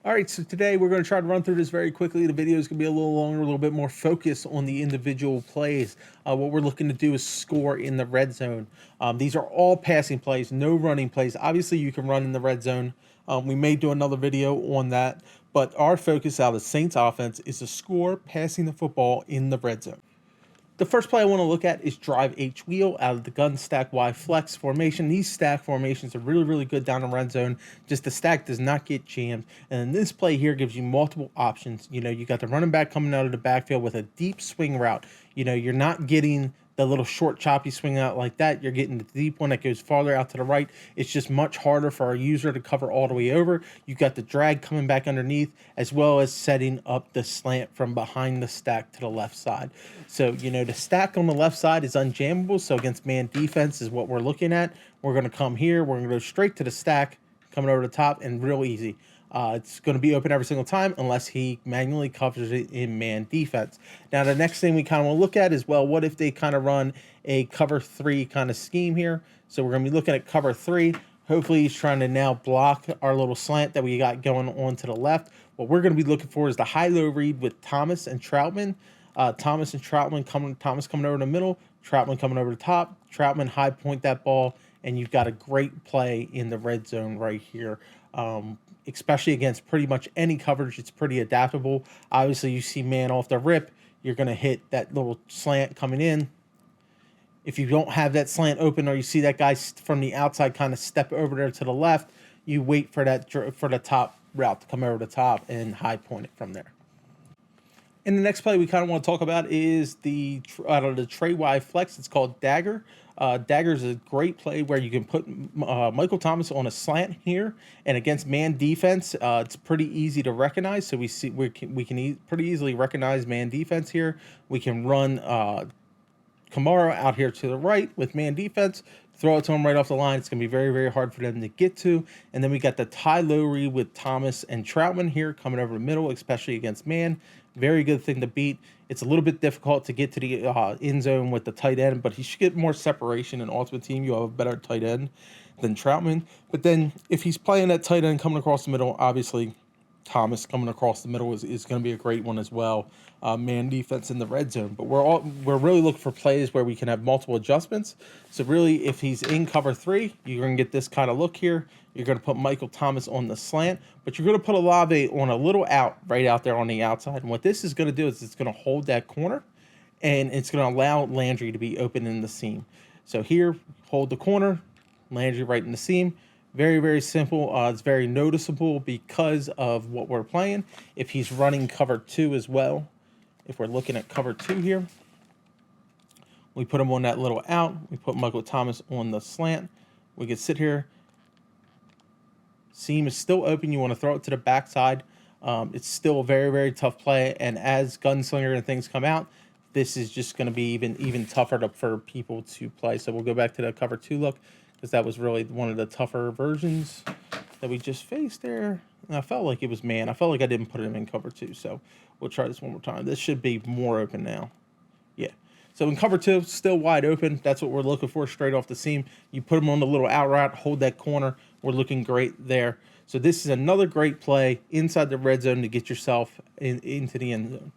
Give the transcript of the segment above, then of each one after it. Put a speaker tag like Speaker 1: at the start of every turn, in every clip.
Speaker 1: All right, so today we're going to try to run through this very quickly. The video is going to be a little longer, a little bit more focused on the individual plays. What we're looking to do is score in the red zone. These are all passing plays, no running plays. Obviously, you can run in the red zone. We may do another video on that, but our focus out of the Saints offense is to score passing the football in the red zone. The first play I want to look at is drive H wheel out of the gun stack Y flex formation. These stack formations are really, really good down in red zone. Just the stack does not get jammed. And then this play here gives you multiple options. You know, you got the running back coming out of the backfield with a deep swing route. You know, you're not getting the little short choppy swing out like that. You're getting the deep one that goes farther out to the right. It's just much harder for our user to cover all the way over. You've got the drag coming back underneath, as well as setting up the slant from behind the stack to the left side. So, you know, the stack on the left side is unjammable. So against man defense is what we're looking at. We're going to come here. We're going to go straight to the stack, coming over the top, and real easy. It's going to be open every single time unless he manually covers it in man defense. Now, the next thing we kind of want to look at is, well, what if they kind of run a cover 3 kind of scheme here? So we're going to be looking at cover 3. Hopefully he's trying to now block our little slant that we got going on to the left. What we're going to be looking for is the high-low read with Thomas and Troutman. Thomas coming over the middle, Troutman coming over the top, Troutman high point that ball, and you've got a great play in the red zone right here. Especially against pretty much any coverage, it's pretty adaptable. Obviously, you see man off the rip, you're going to hit that little slant coming in. If you don't have that slant open or you see that guy from the outside kind of step over there to the left, you wait for the top route to come over the top and high point it from there. And the next play we kind of want to talk about is the out of the Trey Y flex. It's called Dagger. Dagger is a great play where you can put Michael Thomas on a slant here, and against man defense, it's pretty easy to recognize. So we can pretty easily recognize man defense here. We can run Kamara out here to the right with man defense, throw it to him right off the line. It's going to be very, very hard for them to get to. And then we got the high-low read with Thomas and Troutman here coming over the middle, especially against man. Very good thing to beat. It's a little bit difficult to get to the end zone with the tight end, but he should get more separation in Ultimate Team. You have a better tight end than Troutman. But then if he's playing that tight end coming across the middle, obviously Thomas coming across the middle is going to be a great one as well. Man defense in the red zone. But we're really looking for plays where we can have multiple adjustments. So really, if he's in cover 3, you're going to get this kind of look here. You're going to put Michael Thomas on the slant, but you're going to put Olave on a little out right out there on the outside. And what this is going to do is it's going to hold that corner, and it's going to allow Landry to be open in the seam. So here, hold the corner, Landry right in the seam. Very, very simple. It's very noticeable because of what we're playing. If he's running cover 2 as well, if we're looking at cover 2 here, we put him on that little out. We put Michael Thomas on the slant. We could sit here. Seam is still open. You want to throw it to the backside. It's still a very, very tough play. And as Gunslinger and things come out, this is just going to be even tougher for people to play. So we'll go back to the cover 2 look, because that was really one of the tougher versions that we just faced there. And I felt like it was man. I felt like I didn't put him in cover 2. So we'll try this one more time. This should be more open now. Yeah. So in cover 2, still wide open. That's what we're looking for straight off the seam. You put him on the little out route, hold that corner. We're looking great there. So this is another great play inside the red zone to get yourself into the end zone.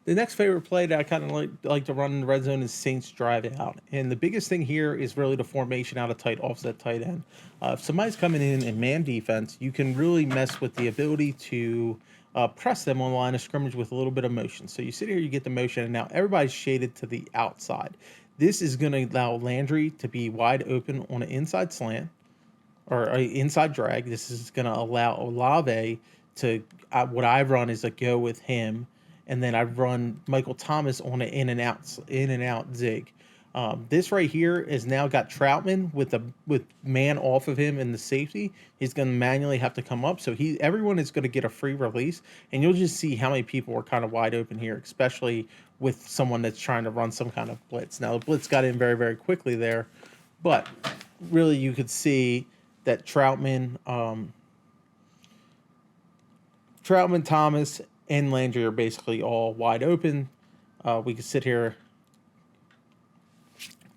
Speaker 1: The next favorite play that I kind of like to run in the red zone is Saints drive out. And the biggest thing here is really the formation out of tight offset tight end. If somebody's coming in man defense, you can really mess with the ability to press them on the line of scrimmage with a little bit of motion. So you sit here, you get the motion, and now everybody's shaded to the outside. This is going to allow Landry to be wide open on an inside slant or an inside drag. This is going to allow Olave to, what I run is a go with him, and then I run Michael Thomas on an in and out zig. This right here has now got Troutman with man off of him in the safety. He's going to manually have to come up. So everyone is going to get a free release, and you'll just see how many people are kind of wide open here, especially with someone that's trying to run some kind of blitz. Now, the blitz got in very, very quickly there, but really you could see that Troutman, Thomas, and Landry are basically all wide open. We could sit here.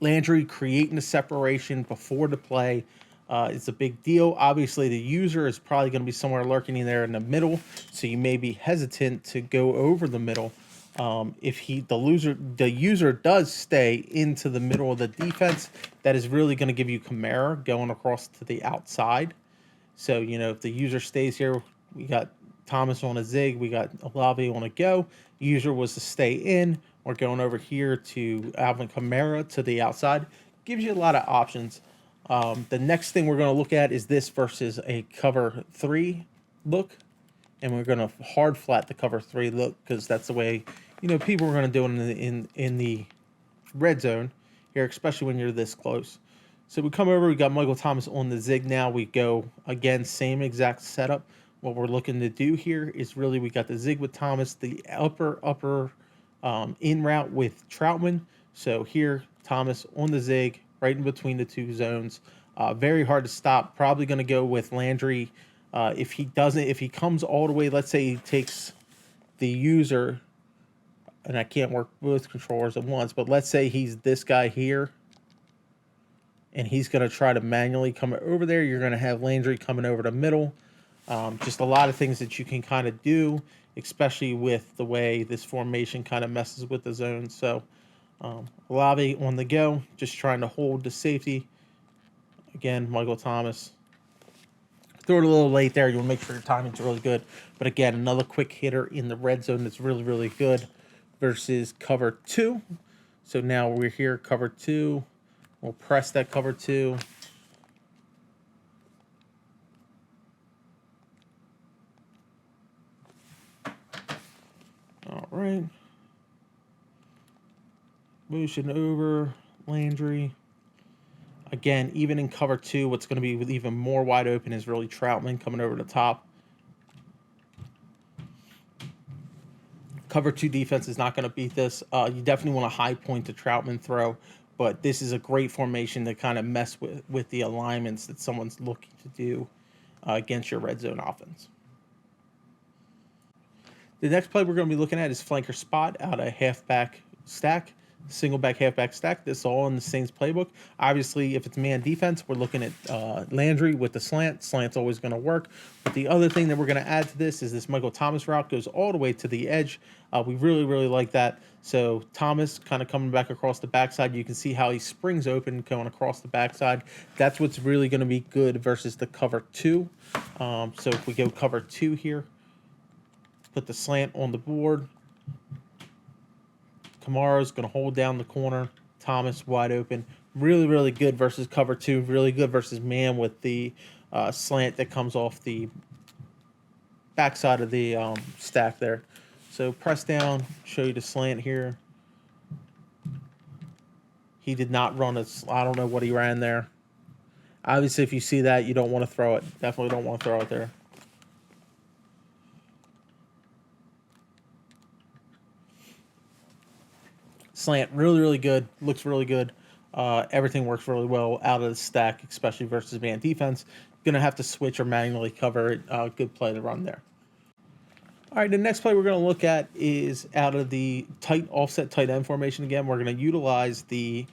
Speaker 1: Landry creating the separation before the play. It's a big deal. Obviously, the user is probably going to be somewhere lurking in there in the middle, so you may be hesitant to go over the middle. If the user does stay into the middle of the defense, that is really going to give you Kamara going across to the outside. So, you know, if the user stays here, we got Thomas on a zig, we got Olave on a go. User was to stay in. We're going over here to Alvin Kamara to the outside. Gives you a lot of options. The next thing we're going to look at is this versus a cover 3 look. And we're going to hard flat the cover 3 look because that's the way, you know, people are going to do it in the red zone here, especially when you're this close. So we come over, we got Michael Thomas on the zig now. We go, again, same exact setup. What we're looking to do here is really we got the zig with Thomas, the upper in route with Troutman. So here, Thomas on the zig, right in between the two zones. Very hard to stop. Probably going to go with Landry. If he comes all the way, let's say he takes the user, and I can't work both controllers at once, but let's say he's this guy here, and he's going to try to manually come over there. You're going to have Landry coming over the middle. Just a lot of things that you can kind of do, especially with the way this formation kind of messes with the zone. So Olave on the go, just trying to hold the safety. Again, Michael Thomas. Throw it a little late there. You want to make sure your timing's really good. But again, another quick hitter in the red zone that's really, really good versus cover 2. So now we're here, cover 2. We'll press that cover 2. All right. Motion over, Landry. Again, even in cover 2, what's going to be even more wide open is really Troutman coming over the top. Cover 2 defense is not going to beat this. You definitely want a high point to Troutman throw, but this is a great formation to kind of mess with the alignments that someone's looking to do against your red zone offense. The next play we're going to be looking at is flanker spot out of halfback stack. Single back, halfback stack. This is all in the Saints playbook. Obviously, if it's man defense, we're looking at Landry with the slant. Slant's always going to work. But the other thing that we're going to add to this is this Michael Thomas route goes all the way to the edge. We really, really like that. So Thomas kind of coming back across the backside. You can see how he springs open going across the backside. That's what's really going to be good versus the cover 2. So if we go cover 2 here, put the slant on the board. Kamara's going to hold down the corner. Thomas wide open. Really, really good versus cover 2. Really good versus man with the slant that comes off the backside of the stack there. So press down, show you the slant here. He did not run a, I don't know what he ran there. Obviously, if you see that, you don't want to throw it. Definitely don't want to throw it there. Slant, really, really good. Looks really good. Everything works really well out of the stack, especially versus man defense. Going to have to switch or manually cover it. Good play to run there. All right, the next play we're going to look at is out of the tight offset tight end formation again. We're going to utilize the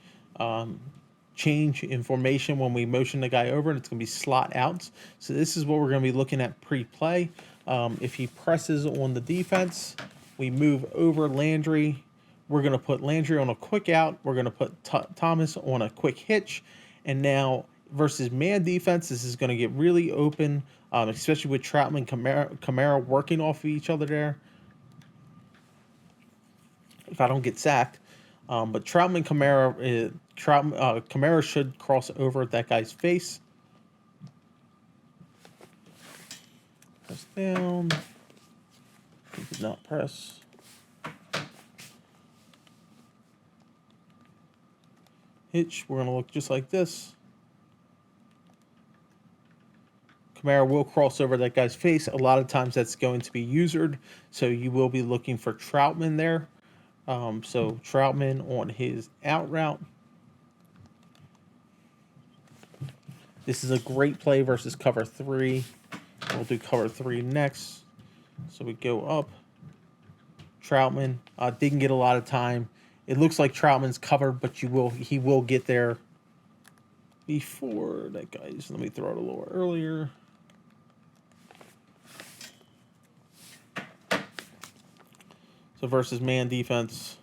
Speaker 1: change in formation when we motion the guy over, and it's going to be slot outs. So this is what we're going to be looking at pre-play. If he presses on the defense, we move over Landry. We're going to put Landry on a quick out. We're going to put Thomas on a quick hitch. And now versus man defense, this is going to get really open, especially with Troutman and Kamara working off of each other there. If I don't get sacked. But Troutman and Kamara should cross over that guy's face. Press down. He did not press. Hitch, we're going to look just like this. Kamara will cross over that guy's face. A lot of times that's going to be usered, so you will be looking for Troutman there. So Troutman on his out route. This is a great play versus cover 3. We'll do cover 3 next. So we go up. Troutman didn't get a lot of time. It looks like Troutman's covered, but he will get there. before that, guys. Let me throw it a little earlier. So versus man defense,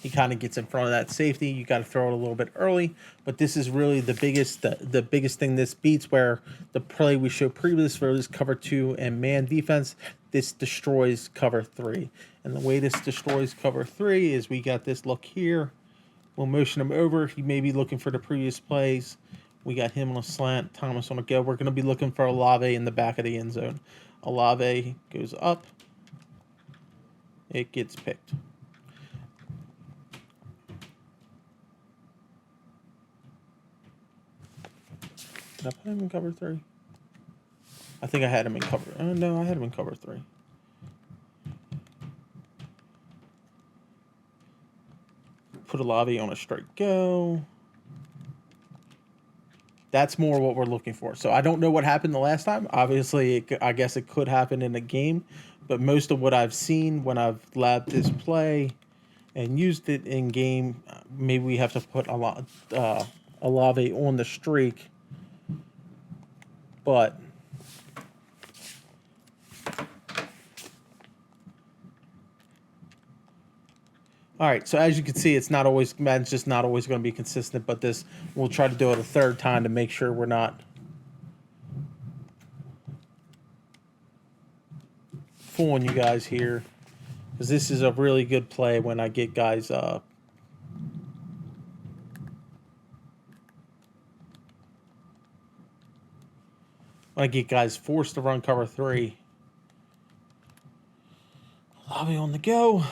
Speaker 1: he kind of gets in front of that safety. You got to throw it a little bit early, but this is really the biggest thing this beats. Where the play we showed previous for this cover 2 and man defense, this destroys cover 3. And the way this destroys cover 3 is we got this look here. We'll motion him over. He may be looking for the previous plays. We got him on a slant, Thomas on a go. We're going to be looking for Olave in the back of the end zone. Olave goes up. It gets picked. Did I put him in cover 3? I think I had him in cover. Oh, no, I had him in cover 3. Put Olave on a straight go. That's more what we're looking for. So I don't know what happened the last time. Obviously, I guess it could happen in a game. But most of what I've seen when I've labbed this play and used it in game, maybe we have to put Olave on the streak. But all right, so as you can see, it's not always, Madden's just not always going to be consistent, but this, we'll try to do it a third time to make sure we're not fooling you guys here, because this is a really good play when I get guys when I get guys forced to run cover 3. Olave on the go.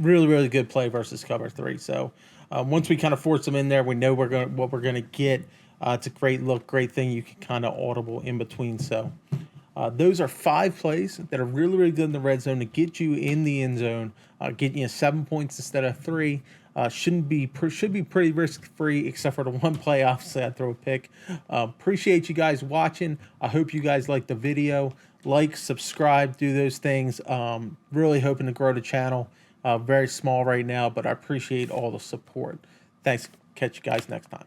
Speaker 1: Really, really good play versus cover 3. So once we kind of force them in there, we know what we're gonna get. It's a great look, great thing. You can kind of audible in between. So those are 5 plays that are really, really good in the red zone to get you in the end zone, getting you 7 points instead of 3. Should be pretty risk free, except for the one play obviously I throw a pick. Appreciate you guys watching. I hope you guys like the video. Like, subscribe, do those things. Really hoping to grow the channel. Very small right now, but I appreciate all the support. Thanks. Catch you guys next time.